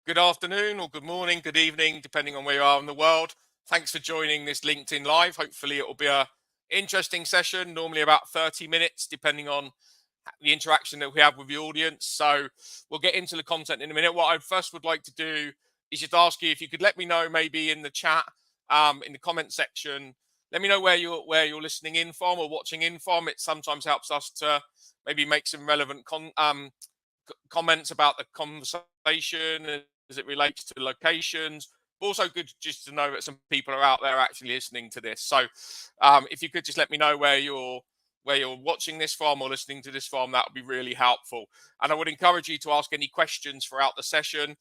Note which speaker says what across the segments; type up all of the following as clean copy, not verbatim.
Speaker 1: Good afternoon or good morning, good evening, depending on where you are in the world. Thanks for joining this LinkedIn Live. Hopefully it will be a interesting session, normally about 30 minutes, depending on the interaction that we have with the audience. So we'll get into the content in a minute. What I first would like to do is just ask you if you could let me know maybe in the chat, in the comment section, let me know where you're listening in from or watching in from. It sometimes helps us to maybe make some relevant comments about the conversation as it relates to locations. But also good just to know that some people are out there actually listening to this. So if you could just let me know where you're watching this from or listening to this from, that would be really helpful. And I would encourage you to ask any questions throughout the session.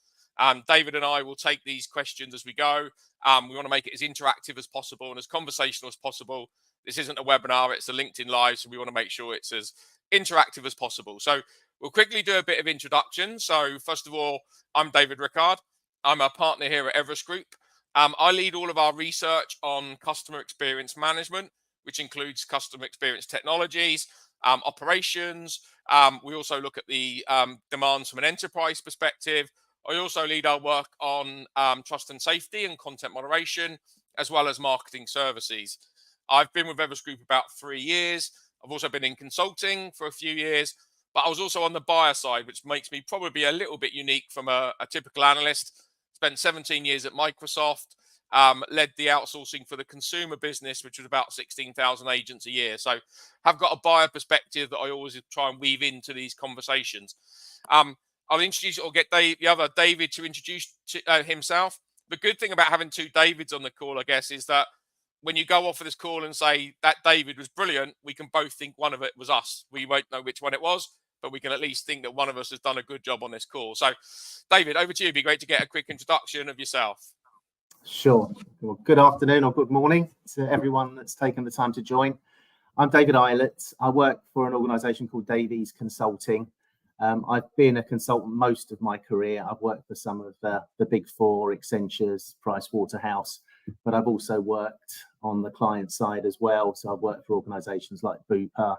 Speaker 1: David and I will take these questions as we go. We want to make it as interactive as possible and as conversational as possible. This isn't a webinar, it's a LinkedIn Live, so we want to make sure it's as interactive as possible. So we'll quickly do a bit of introduction. So first of all, I'm David Rickard. I'm a partner here at Everest Group. I lead all of our research on customer experience management, which includes customer experience technologies, operations. We also look at the demands from an enterprise perspective. I also lead our work on trust and safety and content moderation, as well as marketing services. I've been with Everest Group about 3 years. I've also been in consulting for a few years, but I was also on the buyer side, which makes me probably a little bit unique from a typical analyst. Spent 17 years at Microsoft, led the outsourcing for the consumer business, which was about 16,000 agents a year. So have got a buyer perspective that I always try and weave into these conversations. I'll introduce or get the other David to introduce himself. The good thing about having two Davids on the call, I guess, is that when you go off of this call and say that David was brilliant, we can both think one of it was us. We won't know which one it was, but we can at least think that one of us has done a good job on this call. So, David, over to you. It'd be great to get a quick introduction of yourself.
Speaker 2: Sure. Well, good afternoon or good morning to everyone that's taken the time to join. I'm David Eilert. I work for an organisation called Davies Consulting. I've been a consultant most of my career. I've worked for some of the big four, Accenture's, Pricewaterhouse, but I've also worked on the client side as well. So I've worked for organisations like Bupa,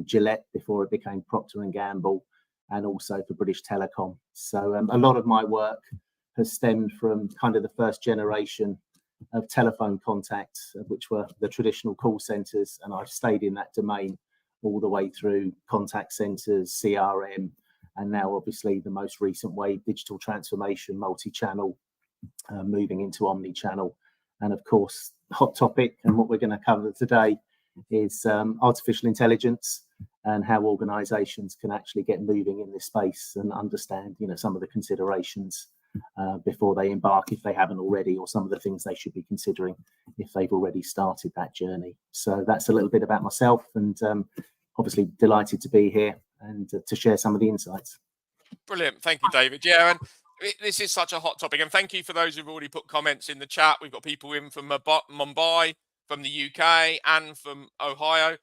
Speaker 2: Gillette before it became Procter & Gamble, and also for British Telecom. So a lot of my work has stemmed from kind of the first generation of telephone contacts, which were the traditional call centres, and I've stayed in that domain all the way through contact centres, CRM, and now obviously the most recent wave, digital transformation, multi-channel, moving into omni-channel. And of course, hot topic and what we're going to cover today is artificial intelligence and how organisations can actually get moving in this space and understand, some of the considerations before they embark, if they haven't already, or some of the things they should be considering if they've already started that journey. So that's a little bit about myself, and obviously delighted to be here and to share some of the insights.
Speaker 1: Brilliant. Thank you, David. Yeah, and this is such a hot topic. And thank you for those who've already put comments in the chat. We've got people in from Mumbai, from the UK, and from Ohio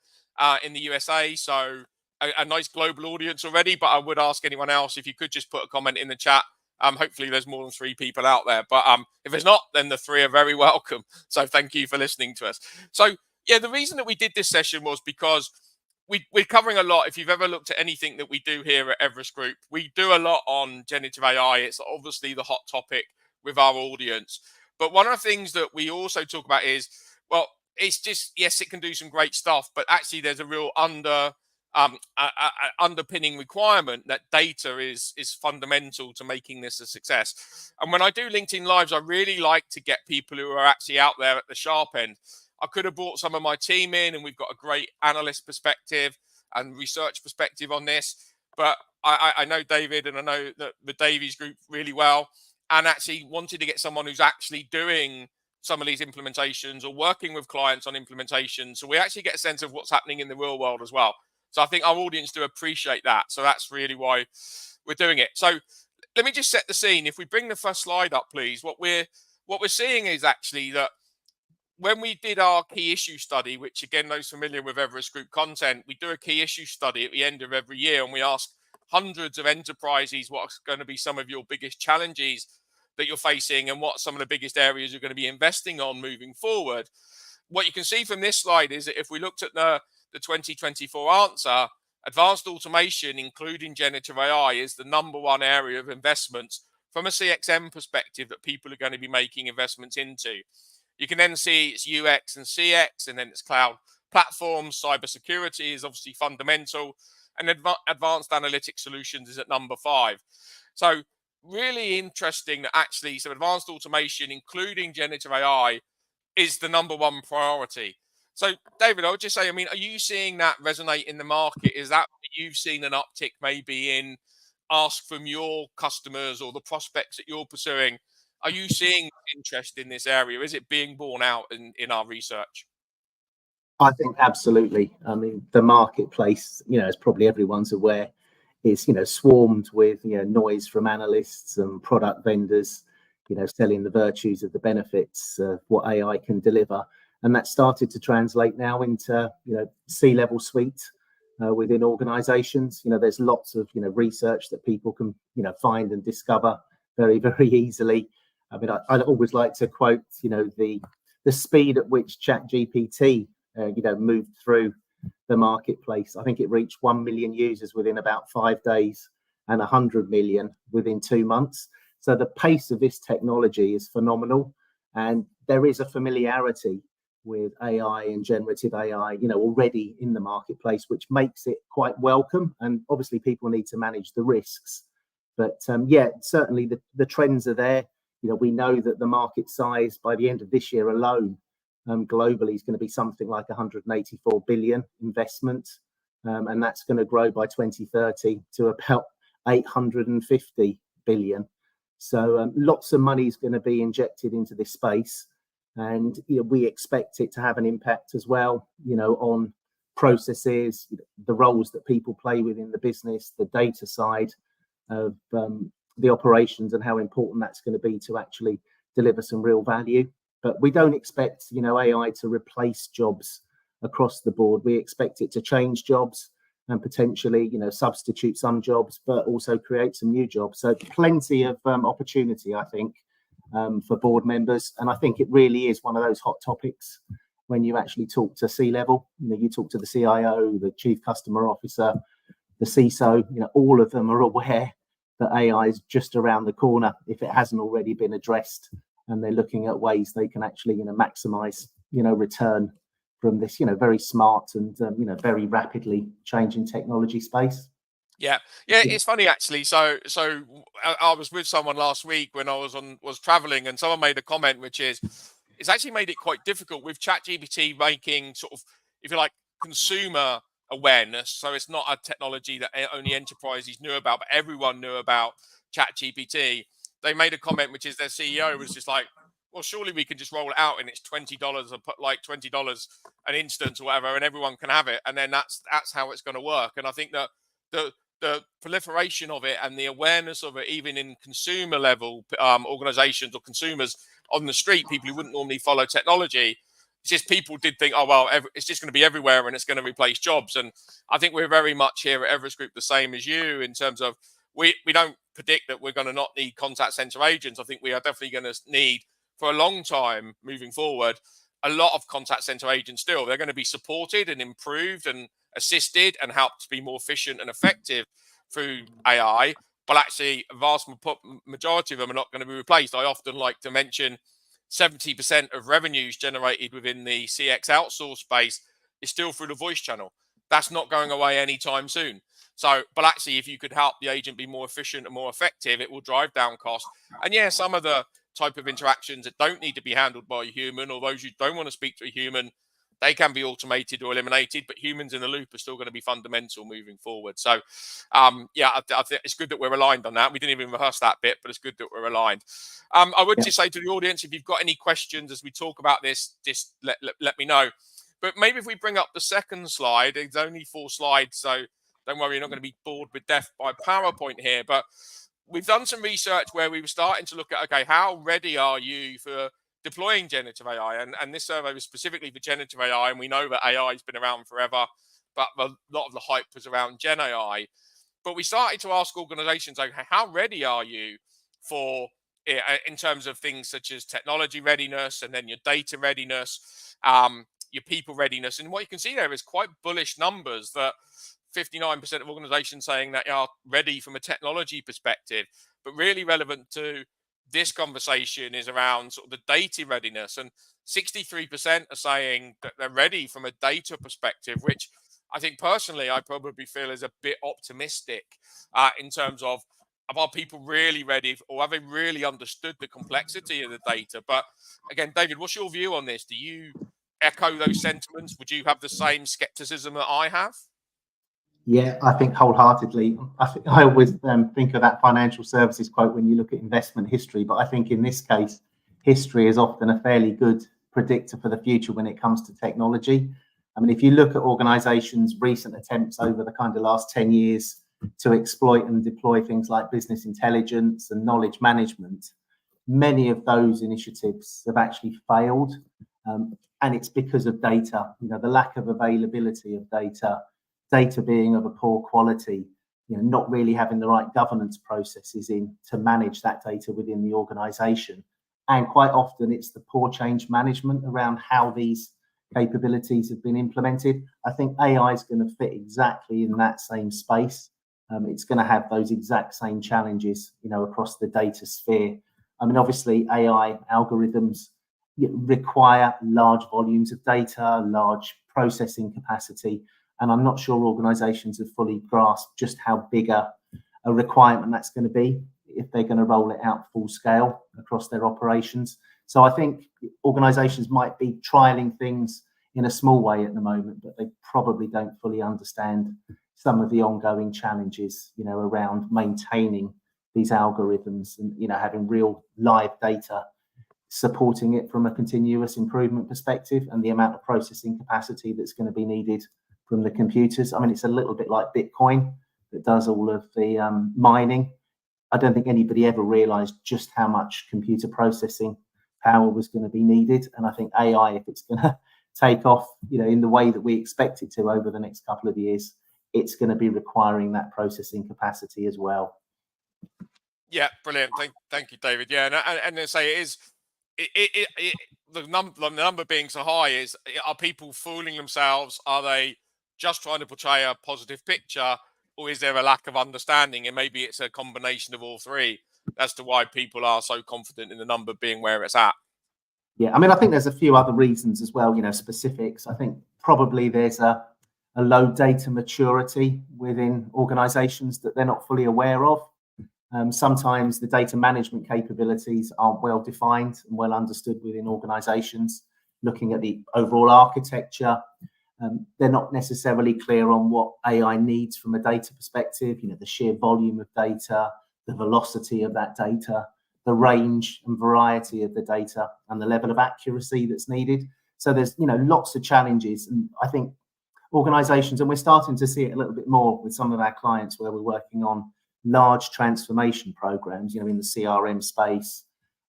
Speaker 1: in the USA. So a nice global audience already. But I would ask anyone else if you could just put a comment in the chat. Hopefully there's more than 3 people out there. But if there's not, then the 3 are very welcome. So thank you for listening to us. So, yeah, the reason that we did this session was because we're covering a lot. If you've ever looked at anything that we do here at Everest Group, we do a lot on generative AI. It's obviously the hot topic with our audience. But one of the things that we also talk about is, well, it's just, yes, it can do some great stuff, but actually there's a real underpinning requirement that data is fundamental to making this a success. And when I do LinkedIn Lives, I really like to get people who are actually out there at the sharp end. I could have brought some of my team in, and we've got a great analyst perspective and research perspective on this. But I know David, and I know the Davies Group really well, and actually wanted to get someone who's actually doing some of these implementations or working with clients on implementations. So we actually get a sense of what's happening in the real world as well. So I think our audience do appreciate that. So that's really why we're doing it. So let me just set the scene. If we bring the first slide up, please, what we're seeing is actually that when we did our key issue study, which again, those familiar with Everest Group content, we do a key issue study at the end of every year, and we ask hundreds of enterprises what's going to be some of your biggest challenges that you're facing and what some of the biggest areas you're going to be investing on moving forward. What you can see from this slide is that if we looked at the 2024 answer, advanced automation, including generative AI, is the #1 area of investments from a CXM perspective that people are going to be making investments into. You can then see it's UX and CX, and then it's cloud platforms. Cybersecurity is obviously fundamental, and advanced analytic solutions is at number 5. So really interesting that actually some advanced automation, including generative AI, is the number 1 priority. So, David, I would just say, I mean, are you seeing that resonate in the market? Is that you've seen an uptick maybe in ask from your customers or the prospects that you're pursuing? Are you seeing interest in this area? Is it being borne out in our research?
Speaker 2: I think absolutely. I mean, the marketplace, as probably everyone's aware, is swarmed with noise from analysts and product vendors, selling the virtues of the benefits of what AI can deliver, and that started to translate now into C-level suite within organizations. There's lots of research that people can find and discover very, very easily. I mean, I'd always like to quote the speed at which ChatGPT moved through the marketplace. I think it reached 1 million users within about 5 days and 100 million within 2 months. So the pace of this technology is phenomenal, and there is a familiarity with AI and generative AI, already in the marketplace, which makes it quite welcome. And obviously, people need to manage the risks. But certainly the trends are there. We know that the market size by the end of this year alone, globally, is going to be something like 184 billion investment, and that's going to grow by 2030 to about 850 billion. So lots of money is going to be injected into this space, and we expect it to have an impact as well, on processes, the roles that people play within the business, the data side of the operations, and how important that's going to be to actually deliver some real value. But we don't expect, AI to replace jobs across the board. We expect it to change jobs and potentially, substitute some jobs, but also create some new jobs. So plenty of opportunity, I think, for board members. And I think it really is one of those hot topics when you actually talk to C-level. You talk to the CIO, the Chief Customer Officer, the CISO, all of them are aware that AI is just around the corner if it hasn't already been addressed. And they're looking at ways they can actually, maximize, return from this, very smart and, very rapidly changing technology space.
Speaker 1: Yeah, it's funny actually. So I was with someone last week when I was traveling, and someone made a comment which is, it's actually made it quite difficult with ChatGPT making sort of, if you like, consumer awareness. So it's not a technology that only enterprises knew about, but everyone knew about ChatGPT. They made a comment which is their CEO was just like, well, surely we can just roll it out and it's $20 or put like $20 an instance or whatever, and everyone can have it, and then that's how it's going to work. And I think that the proliferation of it and the awareness of it, even in consumer level organizations or consumers on the street, people who wouldn't normally follow technology, it's just people did think, oh, well, it's just going to be everywhere and it's going to replace jobs. And I think we're very much here at Everest Group the same as you in terms of we don't predict that we're going to not need contact center agents. I think we are definitely going to need, for a long time moving forward, a lot of contact center agents still. They're going to be supported and improved and assisted and helped to be more efficient and effective through AI, but actually a vast majority of them are not going to be replaced. I often like to mention 70% of revenues generated within the CX outsource space is still through the voice channel. That's not going away anytime soon. So, but actually, if you could help the agent be more efficient and more effective, it will drive down costs. And yeah, some of the type of interactions that don't need to be handled by a human, or those who don't want to speak to a human, they can be automated or eliminated, but humans in the loop are still going to be fundamental moving forward. So, I think it's good that we're aligned on that. We didn't even rehearse that bit, but it's good that we're aligned. I would just say to the audience, if you've got any questions as we talk about this, just let me know. But maybe if we bring up the second slide, it's only 4 slides, so don't worry, you're not going to be bored with death by PowerPoint here. But we've done some research where we were starting to look at, okay, how ready are you for deploying generative AI? And this survey was specifically for generative AI, and we know that AI has been around forever, but a lot of the hype was around Gen AI. But we started to ask organizations, okay, how ready are you for, in terms of things such as technology readiness, and then your data readiness, your people readiness? And what you can see there is quite bullish numbers that 59% of organizations saying that they are ready from a technology perspective, but really relevant to this conversation is around sort of the data readiness, and 63% are saying that they're ready from a data perspective, which I think personally I probably feel is a bit optimistic in terms of are people really ready, or have they really understood the complexity of the data? But again, David, what's your view on this? Do you echo those sentiments? Would you have the same skepticism that I have?
Speaker 2: Yeah, I think wholeheartedly. I always think of that financial services quote when you look at investment history, but I think in this case, history is often a fairly good predictor for the future when it comes to technology. I mean, if you look at organizations' recent attempts over the kind of last 10 years to exploit and deploy things like business intelligence and knowledge management, many of those initiatives have actually failed. And it's because of data, the lack of availability of data being of a poor quality, not really having the right governance processes in to manage that data within the organization. And quite often it's the poor change management around how these capabilities have been implemented. I think AI is going to fit exactly in that same space. It's going to have those exact same challenges, across the data sphere. I mean, obviously AI algorithms require large volumes of data, large processing capacity. And I'm not sure organizations have fully grasped just how big a requirement that's going to be if they're going to roll it out full scale across their operations. So I think organizations might be trialing things in a small way at the moment, but they probably don't fully understand some of the ongoing challenges, around maintaining these algorithms and, having real live data supporting it from a continuous improvement perspective, and the amount of processing capacity that's going to be needed from the computers. I mean, it's a little bit like Bitcoin that does all of the mining. I don't think anybody ever realized just how much computer processing power was going to be needed. And I think AI, if it's going to take off, in the way that we expect it to over the next couple of years, it's going to be requiring that processing capacity as well.
Speaker 1: Yeah, brilliant. Thank you, David. Yeah, and they say it is. The number being so high is, are people fooling themselves? Are they just trying to portray a positive picture, or is there a lack of understanding? And maybe it's a combination of all three as to why people are so confident in the number being where it's at.
Speaker 2: Yeah, I mean, I think there's a few other reasons as well, specifics. I think probably there's a low data maturity within organizations that they're not fully aware of. Sometimes the data management capabilities aren't well defined and well understood within organizations. Looking at the overall architecture, they're not necessarily clear on what AI needs from a data perspective, the sheer volume of data, the velocity of that data, the range and variety of the data, and the level of accuracy that's needed. So there's, lots of challenges. And I think organizations, and we're starting to see it a little bit more with some of our clients where we're working on large transformation programs, in the CRM space,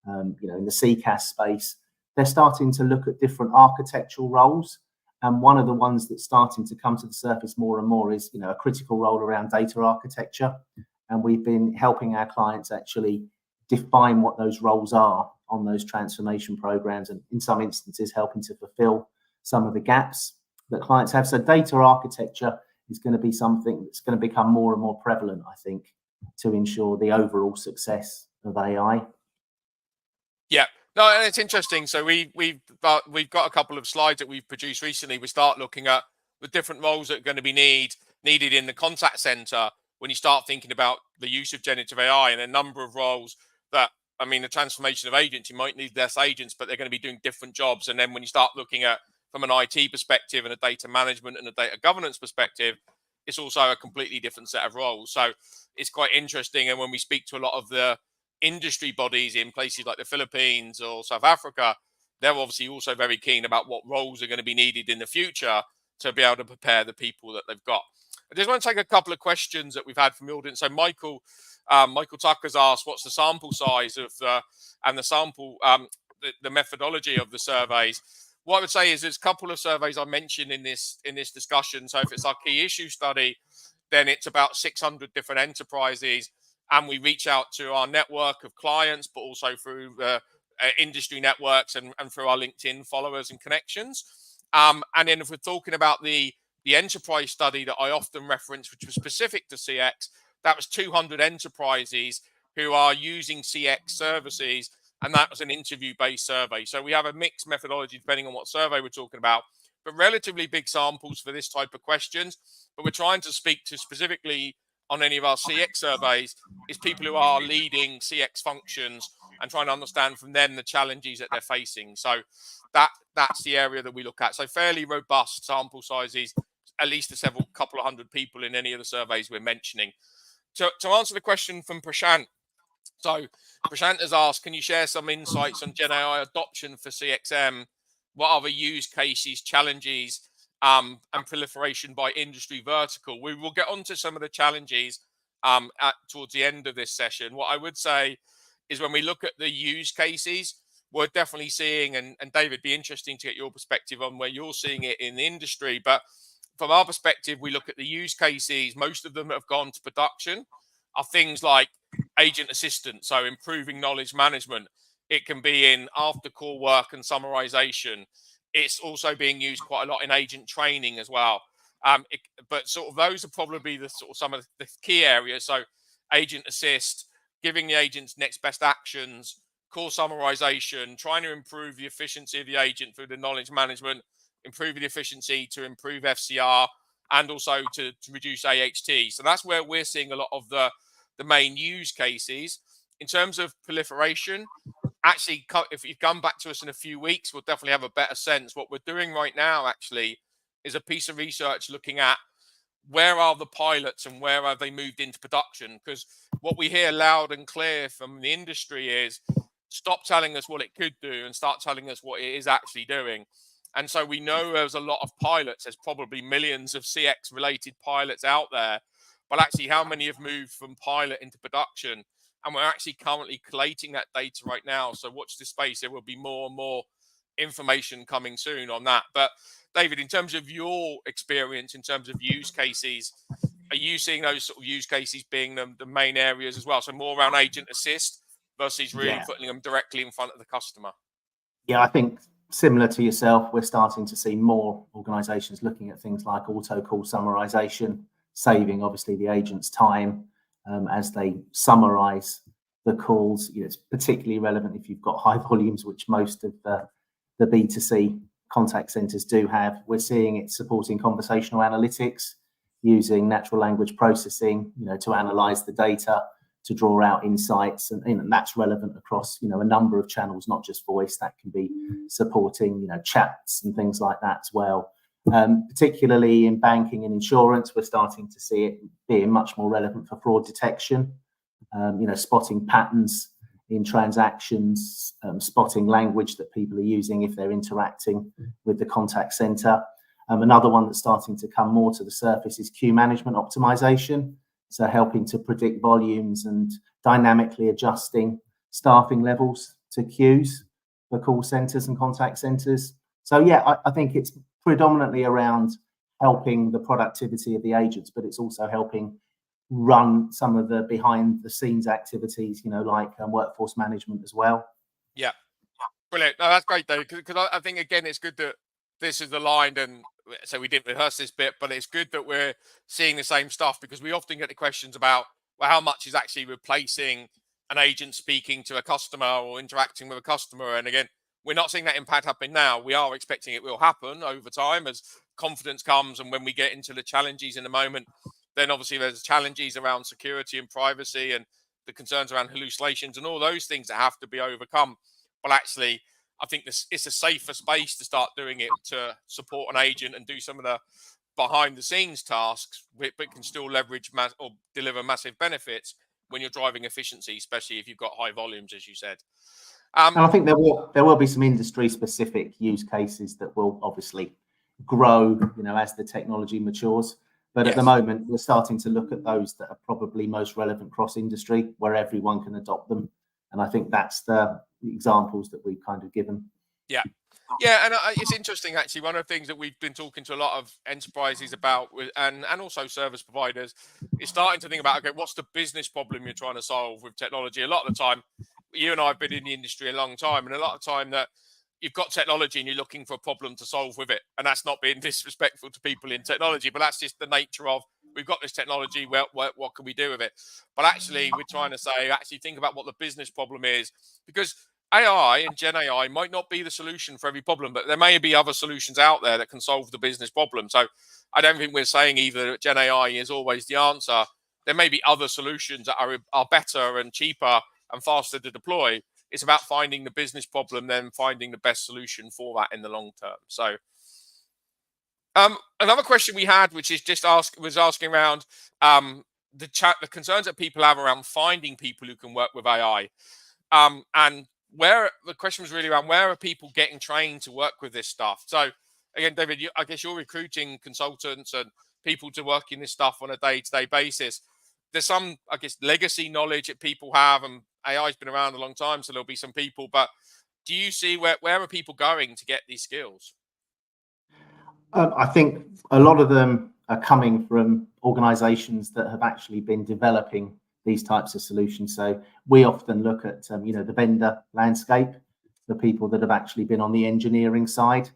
Speaker 2: in the CCaaS space, they're starting to look at different architectural roles. And one of the ones that's starting to come to the surface more and more is, a critical role around data architecture. And we've been helping our clients actually define what those roles are on those transformation programs, and in some instances helping to fulfill some of the gaps that clients have. So data architecture is going to be something that's going to become more and more prevalent, I think, to ensure the overall success of AI.
Speaker 1: Yeah, no, and it's interesting. So we've got a couple of slides that we've produced recently. We start looking at the different roles that are going to be needed in the contact center when you start thinking about the use of generative AI, and a number of roles that, I mean, the transformation of agents, you might need less agents, but they're going to be doing different jobs. And then when you start looking at from an IT perspective and a data management and a data governance perspective, it's also a completely different set of roles. So it's quite interesting. And when we speak to a lot of the industry bodies in places like the Philippines or South Africa, they're obviously also very keen about what roles are going to be needed in the future to be able to prepare the people that they've got. I just want to take a couple of questions that we've had from the audience. So Michael Tucker's asked, what's the sample size of and the sample, the methodology of the surveys? What I would say is there's a couple of surveys I mentioned in this discussion. So if it's our key issue study, then it's about 600 different enterprises, and we reach out to our network of clients, but also through industry networks and through our LinkedIn followers and connections. And then if we're talking about the the enterprise study that I often reference, which was specific to CX, that was 200 enterprises who are using CX services, and that was an interview-based survey. So we have a mixed methodology depending on what survey we're talking about, but relatively big samples for this type of questions. But we're trying to speak to specifically on any of our CX surveys is people who are leading CX functions and trying to understand from them the challenges that they're facing. So that's the area that we look at. So fairly robust sample sizes, at least a couple of hundred people in any of the surveys we're mentioning. To answer the question from Prashant, so Prashant has asked, can you share some insights on Gen AI adoption for CXM? What are the use cases, challenges, and proliferation by industry vertical? We will get onto some of the challenges towards the end of this session. What I would say is when we look at the use cases, we're definitely seeing, and David, be interesting to get your perspective on where you're seeing it in the industry. But from our perspective, we look at the use cases, most of them that have gone to production are things like agent assistance, so improving knowledge management. It can be in after call work and summarization. It's also being used quite a lot in agent training as well. But sort of those are probably the sort of some of the key areas. So agent assist, giving the agents next best actions, call summarization, trying to improve the efficiency of the agent through the knowledge management, improving the efficiency to improve FCR, and also to reduce AHT. So that's where we're seeing a lot of the main use cases. In terms of proliferation, actually, if you come back to us in a few weeks, we'll definitely have a better sense. What we're doing right now actually is a piece of research looking at where are the pilots and where have they moved into production? Because what we hear loud and clear from the industry is stop telling us what it could do and start telling us what it is actually doing. And so we know there's a lot of pilots. There's probably millions of CX related pilots out there, but actually how many have moved from pilot into production? And we're actually currently collating that data right now. So watch this space. There will be more and more information coming soon on that. But David, in terms of your experience, in terms of use cases, are you seeing those sort of use cases being the main areas as well? So more around agent assist versus really putting them directly in front of the customer?
Speaker 2: Yeah, I think similar to yourself, we're starting to see more organizations looking at things like auto call summarization, saving obviously the agent's time as they summarize the calls. It's particularly relevant if you've got high volumes, which most of the B2C contact centers do have. We're seeing it supporting conversational analytics, using natural language processing, to analyze the data, to draw out insights, and that's relevant across, a number of channels, not just voice. That can be supporting, chats and things like that as well. Particularly in banking and insurance, we're starting to see it being much more relevant for fraud detection, spotting patterns in transactions, spotting language that people are using if they're interacting with the contact center. Another one that's starting to come more to the surface is queue management optimization. So helping to predict volumes and dynamically adjusting staffing levels to queues for call centers and contact centers. So yeah, I think it's predominantly around helping the productivity of the agents, but it's also helping run some of the behind the scenes activities, like workforce management as well.
Speaker 1: Yeah, brilliant. No, that's great though, because I think again it's good that this is aligned, and so we didn't rehearse this bit, but it's good that we're seeing the same stuff, because we often get the questions about, well, how much is actually replacing an agent speaking to a customer or interacting with a customer? And again, we're not seeing that impact happen now. We are expecting it will happen over time as confidence comes, and when we get into the challenges in a moment, then obviously there's challenges around security and privacy and the concerns around hallucinations and all those things that have to be overcome. But actually, I think it's a safer space to start doing it to support an agent and do some of the behind the scenes tasks, but can still leverage or deliver massive benefits when you're driving efficiency, especially if you've got high volumes, as you said.
Speaker 2: And I think there will be some industry specific use cases that will obviously grow, as the technology matures. But at the moment, we're starting to look at those that are probably most relevant cross industry, where everyone can adopt them. And I think that's the examples that we've kind of given.
Speaker 1: Yeah, and it's interesting actually. One of the things that we've been talking to a lot of enterprises about, and also service providers, is starting to think about, okay, what's the business problem you're trying to solve with technology? A lot of the time, you and I have been in the industry a long time, and a lot of time that you've got technology and you're looking for a problem to solve with it. And that's not being disrespectful to people in technology, but that's just the nature of, we've got this technology, what can we do with it? But actually, we're trying to say, actually think about what the business problem is, because AI and Gen AI might not be the solution for every problem, but there may be other solutions out there that can solve the business problem. So I don't think we're saying either that Gen AI is always the answer. There may be other solutions that are better and cheaper and faster to deploy. It's about finding the business problem, then finding the best solution for that in the long term. So another question we had, which is asking around the concerns that people have around finding people who can work with AI. And where the question was really around, where are people getting trained to work with this stuff? So again, David, I guess you're recruiting consultants and people to work in this stuff on a day-to-day basis. There's some, I guess, legacy knowledge that people have, and AI's been around a long time, so there'll be some people. But do you see where are people going to get these skills?
Speaker 2: I think a lot of them are coming from organisations that have actually been developing these types of solutions. So we often look at the vendor landscape, the people that have actually been on the engineering side.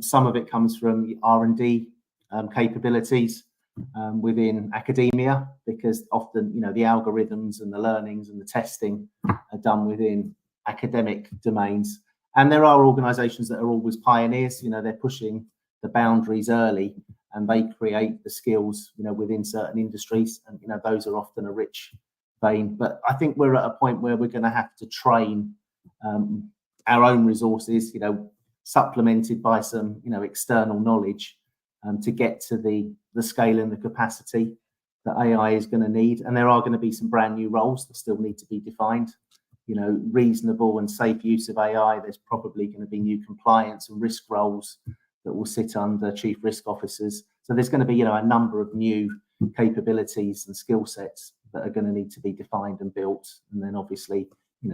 Speaker 2: Some of it comes from R&D capabilities within academia, because often the algorithms and the learnings and the testing are done within academic domains. And there are organisations that are always pioneers. They're pushing the boundaries early, and they create the skills within certain industries, and those are often a rich vein. But I think we're at a point where we're going to have to train our own resources, supplemented by some external knowledge, to get to the scale and the capacity that AI is going to need. And there are going to be some brand new roles that still need to be defined. Reasonable and safe use of AI. There's probably going to be new compliance and risk roles that will sit under chief risk officers. So there's going to be a number of new capabilities and skill sets that are going to need to be defined and built, and then obviously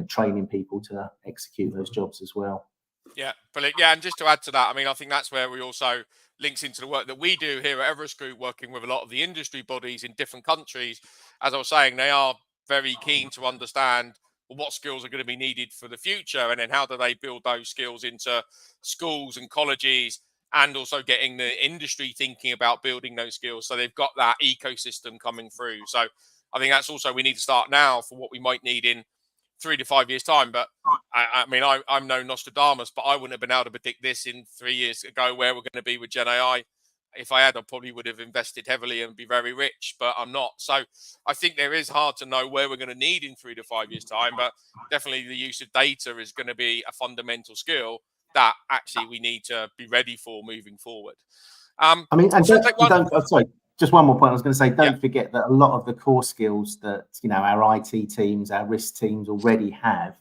Speaker 2: training people to execute those jobs as well.
Speaker 1: Yeah, brilliant. Yeah, and just to add to that, I mean, I think that's where we also links into the work that we do here at Everest Group, working with a lot of the industry bodies in different countries. As I was saying, they are very keen to understand what skills are going to be needed for the future, and then how do they build those skills into schools and colleges, and also getting the industry thinking about building those skills. So they've got that ecosystem coming through. So I think that's also, we need to start now for what we might need in 3 to 5 years time. But I mean, I'm no Nostradamus, but I wouldn't have been able to predict this in 3 years ago, where we're going to be with Gen AI. If I had, I probably would have invested heavily and be very rich, but I'm not. So I think there is hard to know where we're going to need in 3 to 5 years time, but definitely the use of data is going to be a fundamental skill that actually we need to be ready for moving forward.
Speaker 2: I mean, and sorry, just one more point. I was going to say, don't forget that a lot of the core skills that our IT teams, our risk teams already have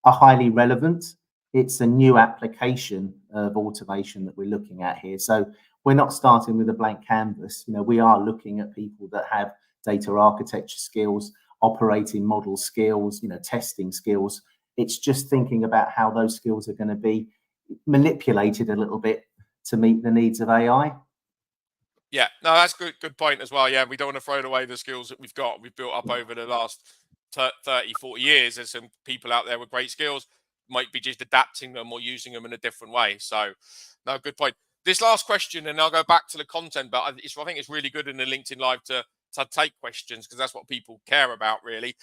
Speaker 2: are highly relevant. It's a new application of automation that we're looking at here. So we're not starting with a blank canvas. We are looking at people that have data architecture skills, operating model skills, testing skills. It's just thinking about how those skills are going to be manipulated a little bit to meet the needs of AI.
Speaker 1: Yeah, no, that's good point as well. Yeah, we don't want to throw away the skills that we've built up over the last 30, 40 years. There's some people out there with great skills, might be just adapting them or using them in a different way. So, no, good point. This last question, and I'll go back to the content, but I think it's really good in the LinkedIn Live to take questions, because that's what people care about, really.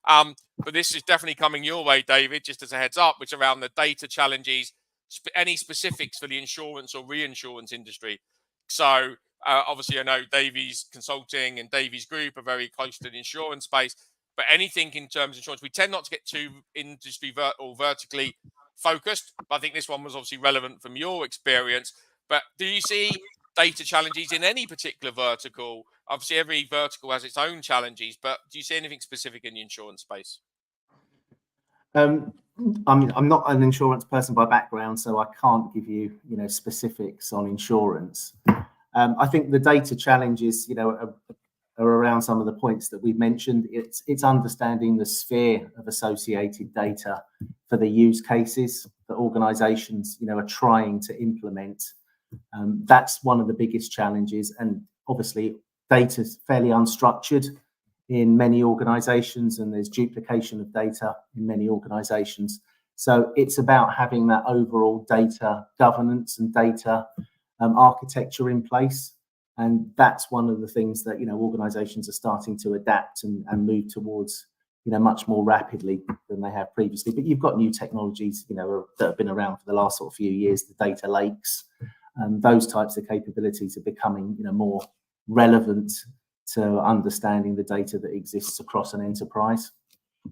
Speaker 1: But this is definitely coming your way, David, just as a heads up, which around the data challenges, any specifics for the insurance or reinsurance industry. So obviously, I know Davies Consulting and Davies Group are very close to the insurance space, but anything in terms of insurance, we tend not to get too industry or vertically focused. But I think this one was obviously relevant from your experience. But do you see data challenges in any particular vertical? Obviously, every vertical has its own challenges, but do you see anything specific in the insurance space?
Speaker 2: I mean, I'm not an insurance person by background, so I can't give you, specifics on insurance. I think the data challenges, are around some of the points that we've mentioned. It's understanding the sphere of associated data for the use cases that organisations, are trying to implement. That's one of the biggest challenges, and obviously, data is fairly unstructured in many organisations, and there's duplication of data in many organisations. So it's about having that overall data governance and data architecture in place. And that's one of the things that, organizations are starting to adapt and move towards, much more rapidly than they have previously. But you've got new technologies, that have been around for the last sort of few years, the data lakes, those types of capabilities are becoming, more relevant to understanding the data that exists across an enterprise.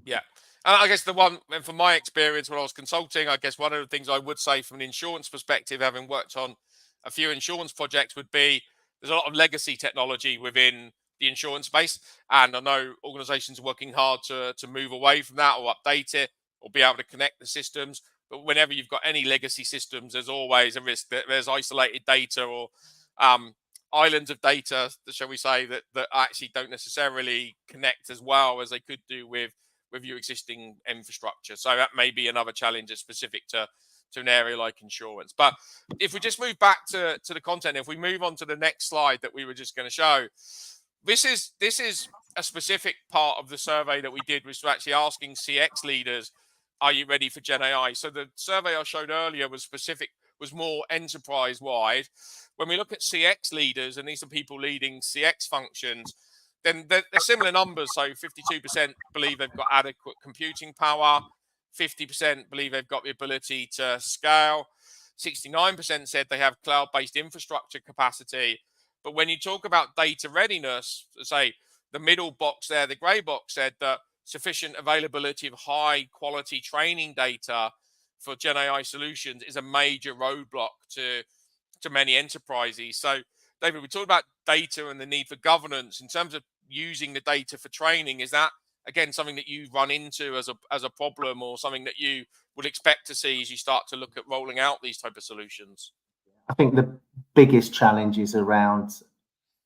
Speaker 1: Yeah. I guess from my experience when I was consulting, I guess one of the things I would say from an insurance perspective, having worked on a few insurance projects, would be there's a lot of legacy technology within the insurance space. And I know organizations are working hard to move away from that or update it or be able to connect the systems. But whenever you've got any legacy systems, there's always a risk that there's isolated data or islands of data, shall we say, that actually don't necessarily connect as well as they could do with your existing infrastructure. So that may be another challenge that's specific to an area like insurance. But if we just move back to the content, if we move on to the next slide that we were just going to show, this is a specific part of the survey that we did, which was actually asking CX leaders, are you ready for Gen AI? So the survey I showed earlier was more enterprise wide. When we look at CX leaders, and these are people leading CX functions, then they're similar numbers. So 52% believe they've got adequate computing power, 50% believe they've got the ability to scale, 69% said they have cloud-based infrastructure capacity. But when you talk about data readiness, say the middle box there, the grey box, said that sufficient availability of high quality training data for Gen AI solutions is a major roadblock to many enterprises. So, David, we talked about data and the need for governance in terms of using the data for training. Is that, again, something that you run into as a problem, or something that you would expect to see as you start to look at rolling out these type of solutions?
Speaker 2: I think the biggest challenge is around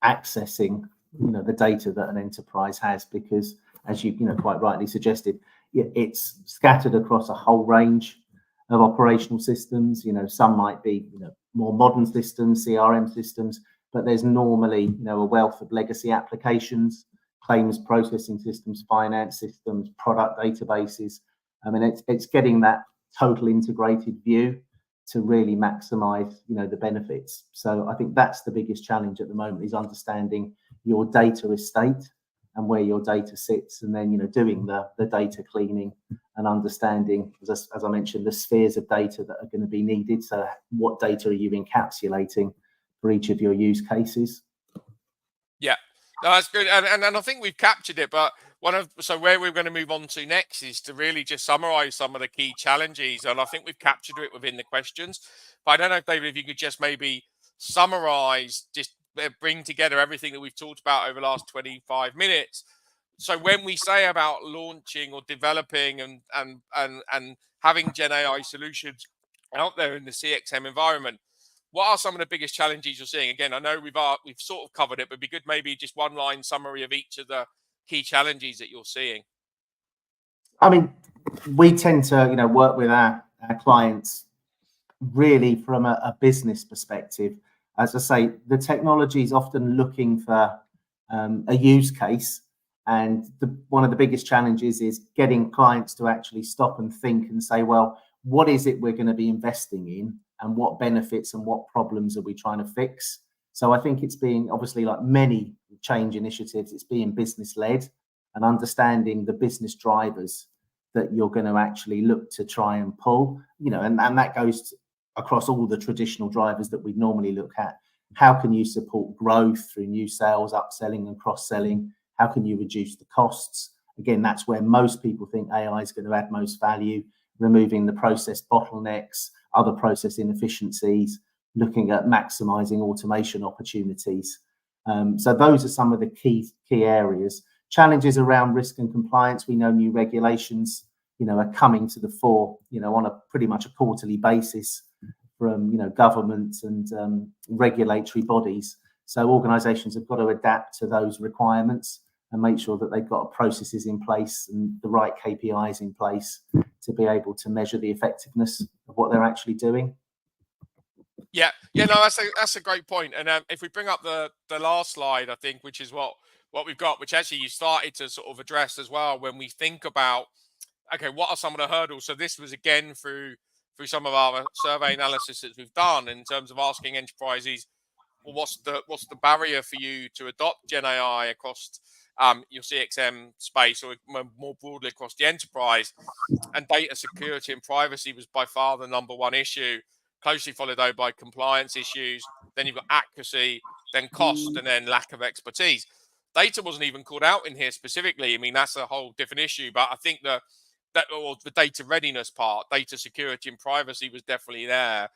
Speaker 2: accessing, the data that an enterprise has, because as you quite rightly suggested, it's scattered across a whole range of operational systems. Some might be more modern systems, CRM systems, but there's normally a wealth of legacy applications, claims processing systems, finance systems, product databases. I mean, it's getting that total integrated view to really maximize the benefits. So I think that's the biggest challenge at the moment, is understanding your data estate and where your data sits, and then doing the data cleaning and understanding, as I mentioned, the spheres of data that are going to be needed. So what data are you encapsulating for each of your use cases?
Speaker 1: Yeah, no, that's good, and I think we've captured it. But so where we're going to move on to next is to really just summarize some of the key challenges, and I think we've captured it within the questions. But I don't know, David, if you could just maybe summarize, just bring together everything that we've talked about over the last 25 minutes. So when we say about launching or developing and having Gen AI solutions out there in the CXM environment, what are some of the biggest challenges you're seeing? Again, I know we've sort of covered it, but it'd be good maybe just one line summary of each of the key challenges that you're seeing.
Speaker 2: I mean, we tend to work with our clients really from a business perspective. As I say, the technology is often looking for a use case, and one of the biggest challenges is getting clients to actually stop and think and say, well, what is it we're going to be investing in, and what benefits and what problems are we trying to fix? So I think it's being, obviously, like many change initiatives, it's being business led and understanding the business drivers that you're going to actually look to try and pull, and that goes across all the traditional drivers that we normally look at. How can you support growth through new sales, upselling and cross-selling? How can you reduce the costs? Again, that's where most people think AI is going to add most value, removing the process bottlenecks, other process inefficiencies, looking at maximizing automation opportunities. So those are some of the key areas. Challenges around risk and compliance. We know new regulations, are coming to the fore, on a pretty much a quarterly basis from, governments and regulatory bodies. So organizations have got to adapt to those requirements and make sure that they've got processes in place and the right KPIs in place to be able to measure the effectiveness of what they're actually doing.
Speaker 1: Yeah, no, that's a great point. And if we bring up the last slide, I think, which is what we've got, which actually you started to sort of address as well, when we think about okay, what are some of the hurdles? So this was again through some of our survey analysis that we've done in terms of asking enterprises, well, what's the barrier for you to adopt Gen AI across your CXM space, or more broadly across the enterprise? And data security and privacy was by far the #1 issue, closely followed though by compliance issues. Then you've got accuracy, then cost, and then lack of expertise. Data wasn't even called out in here specifically. I mean, that's a whole different issue, but I think or the data readiness part, data security and privacy was definitely there.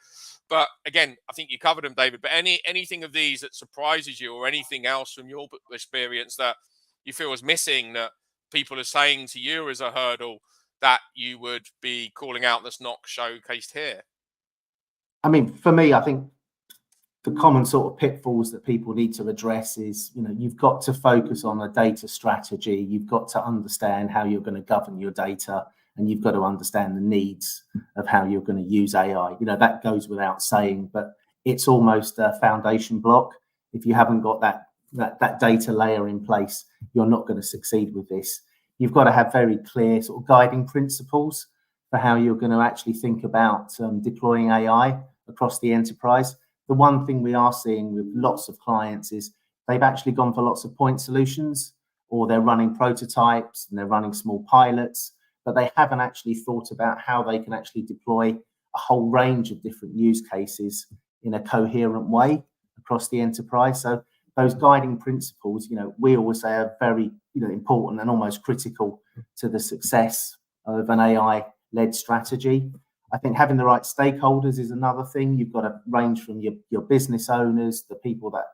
Speaker 1: But again, I think you covered them, David. But anything of these that surprises you, or anything else from your experience that you feel is missing, that people are saying to you as a hurdle that you would be calling out that's not showcased here?
Speaker 2: I mean, for me, I think the common sort of pitfalls that people need to address is, you've got to focus on a data strategy. You've got to understand how you're going to govern your data, and you've got to understand the needs of how you're going to use AI. That goes without saying, but it's almost a foundation block. If you haven't got that data layer in place, you're not going to succeed with this. You've got to have very clear sort of guiding principles for how you're going to actually think about deploying AI across the enterprise. The one thing we are seeing with lots of clients is they've actually gone for lots of point solutions, or they're running prototypes and they're running small pilots, but they haven't actually thought about how they can actually deploy a whole range of different use cases in a coherent way across the enterprise. So those guiding principles, we always say are very, important and almost critical to the success of an AI-led strategy. I think having the right stakeholders is another thing. You've got to range from your business owners, the people that,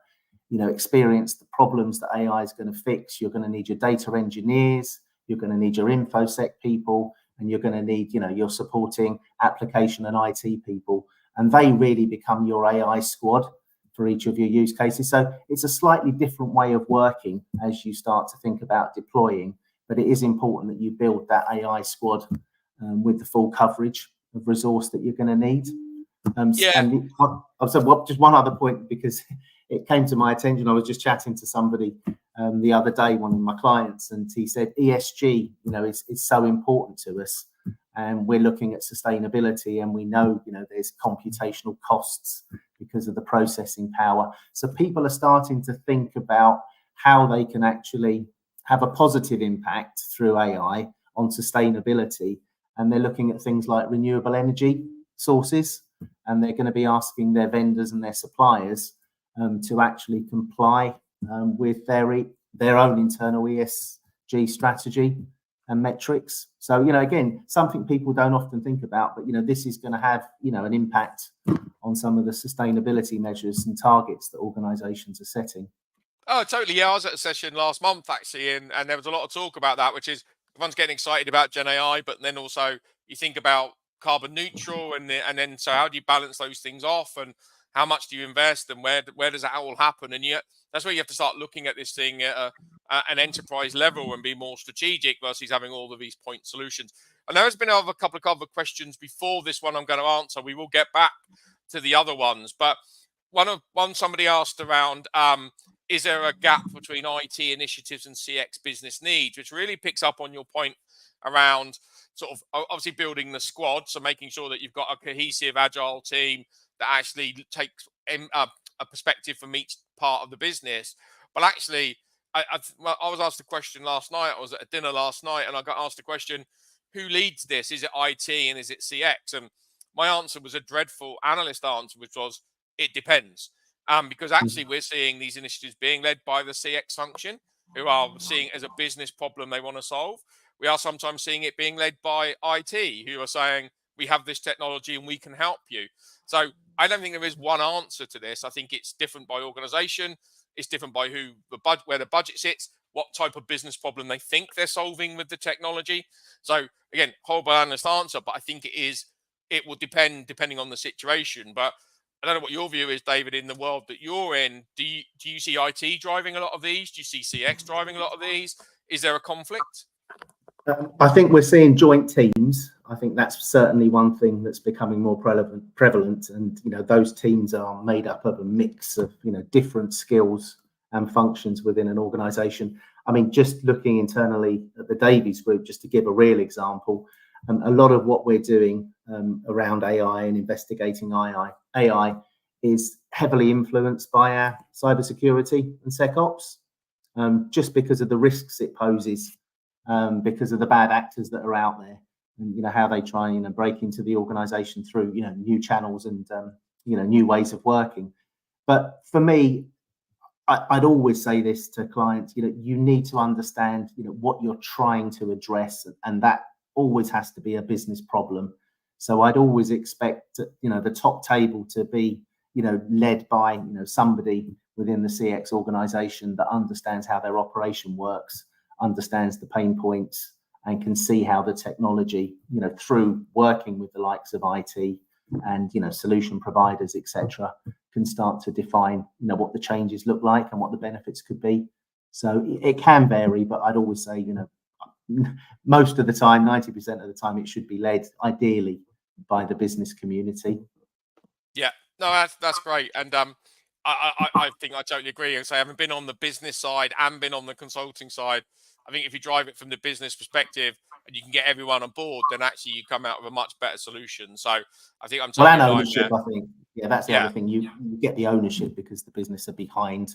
Speaker 2: experience the problems that AI is going to fix. You're going to need your data engineers, you're going to need your infosec people, and you're going to need, your supporting application and IT people. And they really become your AI squad for each of your use cases. So it's a slightly different way of working as you start to think about deploying, but it is important that you build that AI squad with the full coverage of resource that you're going to need.
Speaker 1: Yeah.
Speaker 2: And just one other point, because it came to my attention. I was just chatting to somebody the other day, one of my clients, and he said ESG, is so important to us, and we're looking at sustainability, and we know, there's computational costs because of the processing power. So people are starting to think about how they can actually have a positive impact through AI on sustainability. And they're looking at things like renewable energy sources, and they're going to be asking their vendors and their suppliers to actually comply with their own internal ESG strategy and metrics. So, again, something people don't often think about, but, this is going to have, an impact on some of the sustainability measures and targets that organizations are setting.
Speaker 1: Oh, totally. Yeah, I was at a session last month actually, and there was a lot of talk about that, which is everyone's getting excited about Gen AI, but then also you think about carbon neutral, and then so how do you balance those things off, and how much do you invest, and where does that all happen? And yet that's where you have to start looking at this thing at an enterprise level and be more strategic versus having all of these point solutions. And there has been a couple of other questions before this one I'm going to answer. We will get back to the other ones, but one somebody asked around, is there a gap between IT initiatives and CX business needs, which really picks up on your point around sort of obviously building the squad, so making sure that you've got a cohesive, agile team that actually takes a perspective from each part of the business. But actually, I was asked a question last night. I was at a dinner last night, and I got asked the question, who leads this? Is it IT and is it CX? And my answer was a dreadful analyst answer, which was, it depends. Because actually we're seeing these initiatives being led by the CX function, who are seeing it as a business problem they want to solve. We are sometimes seeing it being led by IT, who are saying, we have this technology and we can help you. So I don't think there is one answer to this. I think it's different by organization. It's different by where the budget sits, what type of business problem they think they're solving with the technology. So again, horrible analyst answer, but I think it will depending on the situation. But I don't know what your view is, David, in the world that you're in. Do you see IT driving a lot of these? Do you see CX driving a lot of these? Is there a conflict?
Speaker 2: I think we're seeing joint teams. I think that's certainly one thing that's becoming more prevalent. And, those teams are made up of a mix of, different skills and functions within an organization. I mean, just looking internally at the Davies Group, just to give a real example, a lot of what we're doing around AI and investigating AI is heavily influenced by our cybersecurity and SecOps, just because of the risks it poses, because of the bad actors that are out there, and how they try and break into the organisation through new channels and new ways of working. But for me, I'd always say this to clients: you need to understand what you're trying to address, and that always has to be a business problem. So I'd always expect the top table to be led by somebody within the CX organization that understands how their operation works, understands the pain points, and can see how the technology, through working with the likes of IT and solution providers, etc., can start to define what the changes look like and what the benefits could be. So it can vary, but I'd always say most of the time, 90% of the time, it should be led ideally by the business community.
Speaker 1: Yeah, no, that's great. And I think I totally agree. And so having been on the business side and been on the consulting side, I think if you drive it from the business perspective and you can get everyone on board, then actually you come out with a much better solution. So I think I'm totally aligned there.
Speaker 2: I think, that's the other thing. You get the ownership because the business are behind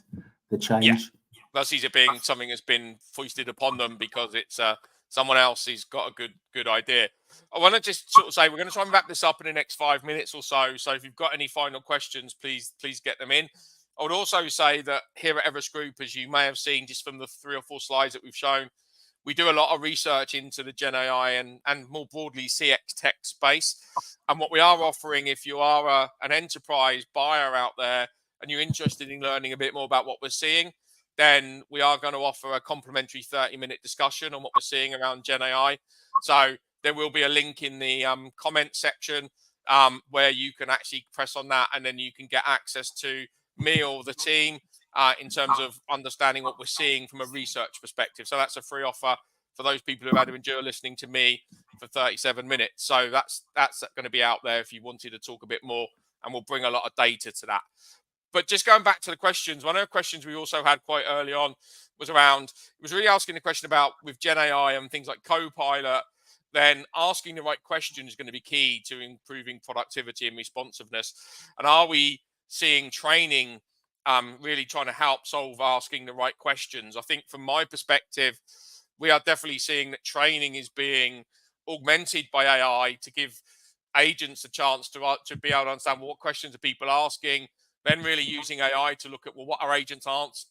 Speaker 2: the change.
Speaker 1: That's easier being something that's been foisted upon them because it's someone else who's got a good idea. I want to just sort of say we're going to try and wrap this up in the next 5 minutes or so. So if you've got any final questions, please get them in. I would also say that here at Everest Group, as you may have seen just from the 3 or 4 slides that we've shown, we do a lot of research into the Gen AI and more broadly CX tech space. And what we are offering, if you are an enterprise buyer out there and you're interested in learning a bit more about what we're seeing, then we are going to offer a complimentary 30-minute discussion on what we're seeing around Gen AI. So there will be a link in the comment section where you can actually press on that, and then you can get access to me or the team in terms of understanding what we're seeing from a research perspective. So that's a free offer for those people who've had to endure listening to me for 37 minutes. So that's going to be out there if you wanted to talk a bit more, and we'll bring a lot of data to that. But just going back to the questions, one of the questions we also had quite early on was really asking the question about with Gen AI and things like Copilot, then asking the right question is going to be key to improving productivity and responsiveness. And are we seeing training really trying to help solve asking the right questions? I think from my perspective, we are definitely seeing that training is being augmented by AI to give agents a chance to be able to understand what questions are people asking, then really using AI to look at, well, what are agents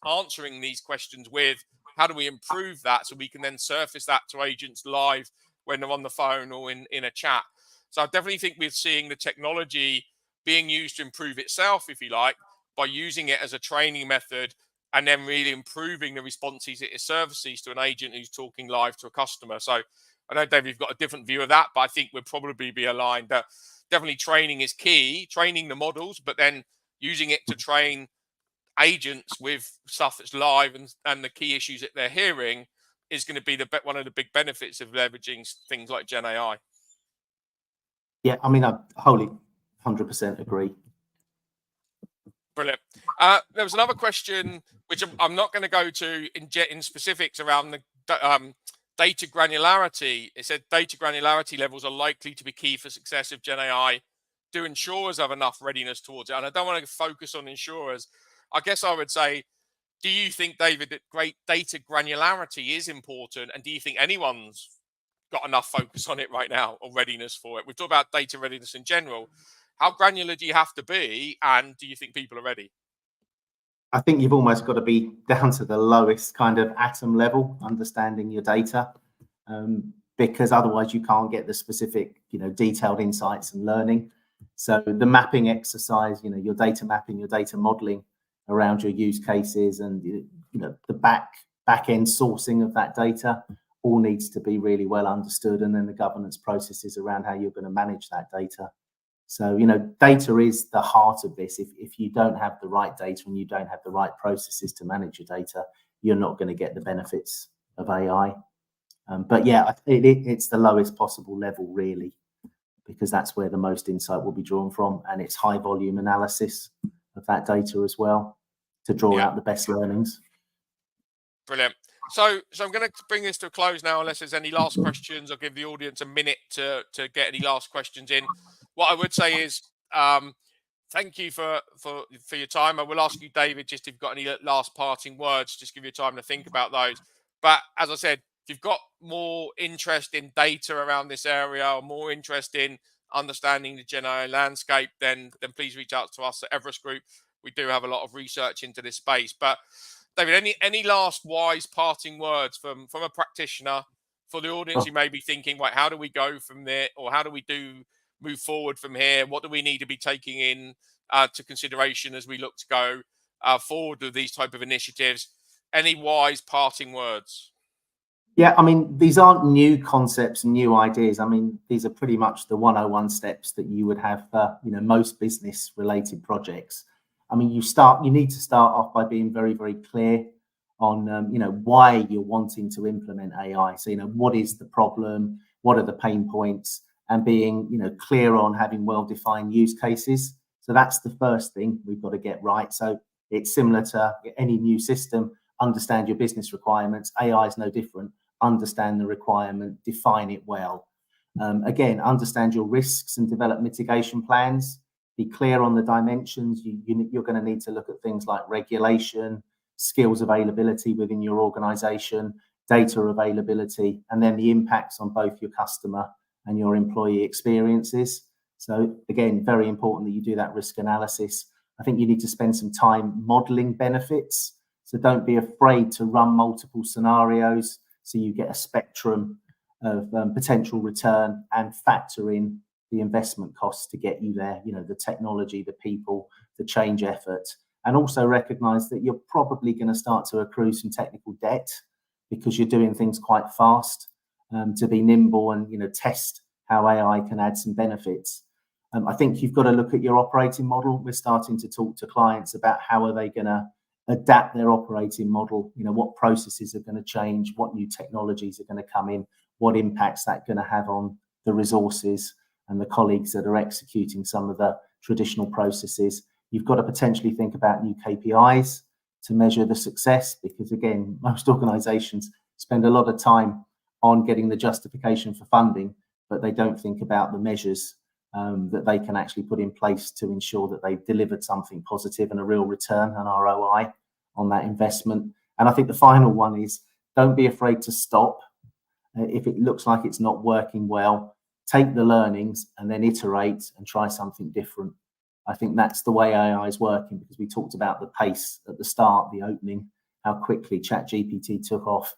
Speaker 1: answering these questions with? How do we improve that so we can then surface that to agents live when they're on the phone or in a chat? So I definitely think we're seeing the technology being used to improve itself, if you like, by using it as a training method and then really improving the responses it services to an agent who's talking live to a customer. So I know, Dave, you've got a different view of that, but I think we'll probably be aligned that definitely training is key, training the models, but then using it to train agents with stuff that's live and the key issues that they're hearing is going to be one of the big benefits of leveraging things like Gen AI.
Speaker 2: Yeah, I mean, I wholly 100% agree.
Speaker 1: Brilliant. There was another question, which I'm not going to go to in specifics around the data granularity. It said data granularity levels are likely to be key for success of Gen AI. Do insurers have enough readiness towards it? And I don't want to focus on insurers. I guess I would say, do you think, David, that great data granularity is important? And do you think anyone's got enough focus on it right now or readiness for it? We've talked about data readiness in general. How granular do you have to be? And do you think people are ready?
Speaker 2: I think you've almost got to be down to the lowest kind of atom level, understanding your data, because otherwise you can't get the specific, detailed insights and learning. So the mapping exercise, your data mapping, your data modeling around your use cases and, the back end sourcing of that data all needs to be really well understood. And then the governance processes around how you're going to manage that data. So, data is the heart of this. If you don't have the right data and you don't have the right processes to manage your data, you're not going to get the benefits of AI. But yeah, it's the lowest possible level, really, because that's where the most insight will be drawn from. And it's high volume analysis of that data as well to draw out the best learnings.
Speaker 1: Brilliant. So I'm going to bring this to a close now, unless there's any last questions. I'll give the audience a minute to get any last questions in. What I would say is, thank you for your time. I will ask you, David, just if you've got any last parting words, just give you time to think about those. But as I said, if you've got more interest in data around this area, or more interest in understanding the Gen AI landscape, then please reach out to us at Everest Group. We do have a lot of research into this space. But David, any last wise parting words from a practitioner for the audience who may be thinking, right, how do we go from there, or how do we move forward from here? What do we need to be taking in to consideration as we look to go forward with these type of initiatives? Any wise parting words?
Speaker 2: Yeah, I mean, these aren't new concepts and new ideas. I mean, these are pretty much the 101 steps that you would have for, most business related projects. I mean, you need to start off by being very, very clear on, why you're wanting to implement AI. So, what is the problem? What are the pain points? And being, clear on having well-defined use cases. So that's the first thing we've got to get right. So it's similar to any new system. Understand your business requirements. AI is no different. Understand the requirement, define it well. Again, understand your risks and develop mitigation plans. Be clear on the dimensions. You're going to need to look at things like regulation, skills availability within your organization, data availability, and then the impacts on both your customer and your employee experiences. So again, very important that you do that risk analysis. I think you need to spend some time modeling benefits. So don't be afraid to run multiple scenarios so you get a spectrum of potential return and factor in the investment costs to get you there, the technology, the people, the change effort, and also recognize that you're probably going to start to accrue some technical debt because you're doing things quite fast, to be nimble and, test how AI can add some benefits. I think you've got to look at your operating model. We're starting to talk to clients about how are they going to adapt their operating model, what processes are going to change, what new technologies are going to come in, what impacts that going to have on the resources and the colleagues that are executing some of the traditional processes. You've got to potentially think about new KPIs to measure the success, because again, most organizations spend a lot of time on getting the justification for funding, but they don't think about the measures that they can actually put in place to ensure that they've delivered something positive and a real return and ROI on that investment. And I think the final one is, don't be afraid to stop. If it looks like it's not working well, take the learnings and then iterate and try something different. I think that's the way AI is working, because we talked about the pace at the start, the opening, how quickly ChatGPT took off.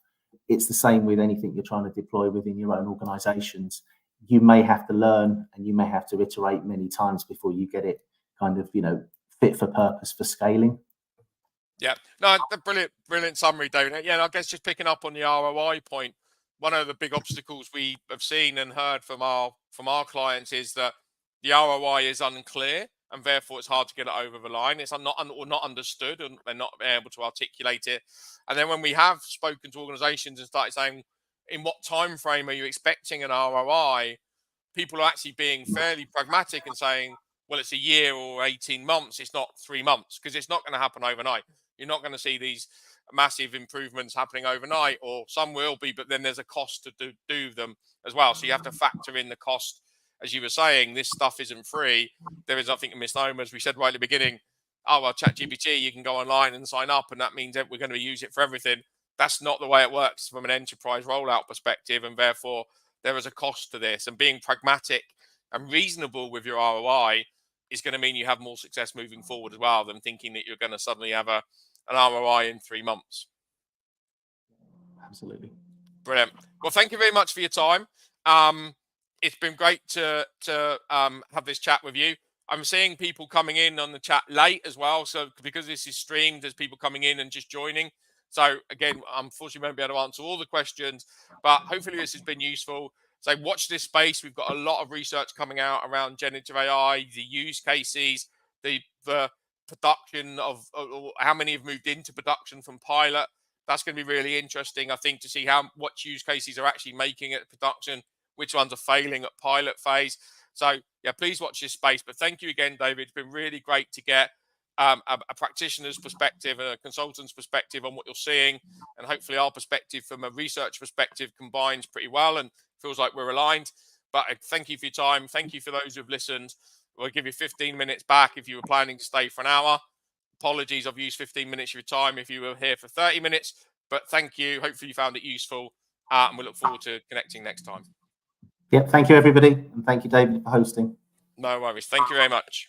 Speaker 2: It's the same with anything you're trying to deploy within your own organizations. You may have to learn and you may have to iterate many times before you get it kind of, fit for purpose for scaling.
Speaker 1: Yeah, no, brilliant summary, David. Yeah, I guess just picking up on the ROI point, one of the big obstacles we have seen and heard from our clients is that the ROI is unclear, and therefore it's hard to get it over the line. It's not understood, and they're not able to articulate it. And then when we have spoken to organisations and started saying, in what time frame are you expecting an ROI? People are actually being fairly pragmatic and saying, well, it's a year or 18 months. It's not 3 months, because it's not going to happen overnight. You're not going to see these massive improvements happening overnight, or some will be, but then there's a cost to do them as well. So you have to factor in the cost. As you were saying, this stuff isn't free. There is, I think, a misnomer, as we said right at the beginning. Oh, well, ChatGPT, you can go online and sign up, and that means that we're going to use it for everything. That's not the way it works from an enterprise rollout perspective, and therefore there is a cost to this. And being pragmatic and reasonable with your ROI is going to mean you have more success moving forward as well, than thinking that you're going to suddenly have an ROI in 3 months.
Speaker 2: Absolutely.
Speaker 1: Brilliant. Well, thank you very much for your time. It's been great to have this chat with you. I'm seeing people coming in on the chat late as well. So because this is streamed, there's people coming in and just joining. So again, unfortunately, we won't be able to answer all the questions, but hopefully this has been useful. So watch this space. We've got a lot of research coming out around generative AI, the use cases, the production of how many have moved into production from pilot. That's going to be really interesting, I think, to see what use cases are actually making it production, which ones are failing at pilot phase. So yeah, please watch this space. But thank you again, David. It's been really great to get a practitioner's perspective, a consultant's perspective on what you're seeing, and hopefully our perspective from a research perspective combines pretty well and feels like we're aligned. But thank you for your time. Thank you for those who've listened. We'll give you 15 minutes back if you were planning to stay for an hour. Apologies, I've used 15 minutes of your time if you were here for 30 minutes. But thank you. Hopefully you found it useful. And we look forward to connecting next time.
Speaker 2: Yep. Thank you, everybody. And thank you, David, for hosting.
Speaker 1: No worries. Thank you very much.